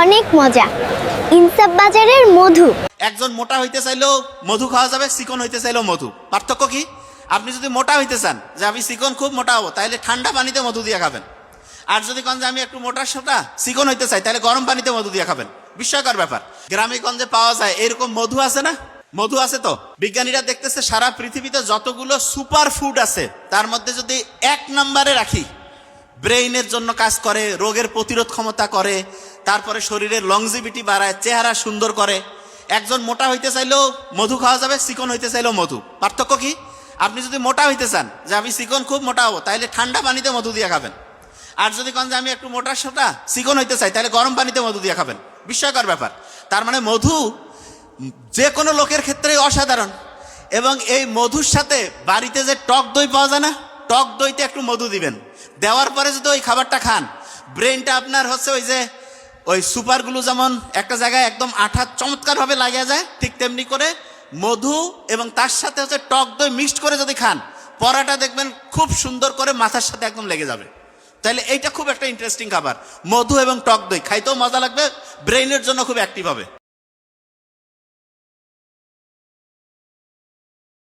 অনেক মজা। ইনসাফ বাজারের মধু। একজন মোটা হইতে চাইলেও মধু খাওয়া যাবে, চিকন হইতে চাইলেও মধু। পার্থক্য কি? আপনি যদি মোটা হইতে চান যে আমি চিকন খুব মোটা হবো, তাহলে ঠান্ডা পানিতে মধু দিয়ে খাবেন। আর যদি কন যে আমি একটু মোটা সোটা চিকন হইতে চাই, তাহলে গরম পানিতে মধু দিয়ে খাবেন। বিস্ময়কর ব্যাপার। গ্রামে গঞ্জে পাওয়া যায় এরকম মধু আছে না? মধু আছে তো। বিজ্ঞানীরা দেখতেছে সারা পৃথিবীতে যতগুলো সুপার ফুড আছে তার মধ্যে যদি 1 নম্বরে রাখি, ব্রেইনের জন্য কাজ করে, রোগের প্রতিরোধ ক্ষমতা করে, তারপরে শরীরের লংজিভিটি বাড়ায়, চেহারা সুন্দর করে। একজন মোটা হইতে চাইলেও মধু খাওয়া যাবে, চিকন হইতে চাইলেও মধু। পার্থক্য কি? আপনি যদি মোটা হইতে চান যে আমি চিকন খুব মোটা হবো, তাহলে ঠান্ডা পানিতে মধু দিয়ে খাবেন। আর যদি কন যে আমি একটু মোটা সোটা চিকন হইতে চাই, তাহলে গরম পানিতে মধু দিয়ে খাবেন। বিস্ময়কর ব্যাপার। তার মানে মধু যে কোনো লোকের ক্ষেত্রেই অসাধারণ। এবং এই মধুর সাথে বাড়িতে যে টক দই পাওয়া যায় না, টক দইতে একটু মধু দিবেন, দেওয়ার পরে যদি ওই খাবারটা খান, ব্রেনটা আপনার হচ্ছে ওই যে ওই সুপারগুলো যেমন একটা জায়গায় একদম আঠা চমৎকারভাবে লাগিয়ে যায়, ঠিক তেমনি করে মধু এবং তার সাথে হচ্ছে টক দই মিক্সড করে যদি খান, পরাটা দেখবেন খুব সুন্দর করে মাথার সাথে একদম লেগে যাবে। তাহলে এইটা খুব একটা ইন্টারেস্টিং খাবার, মধু এবং টক দই। খাইতেও মজা লাগবে, ব্রেইনের জন্য খুব অ্যাক্টিভ হবে।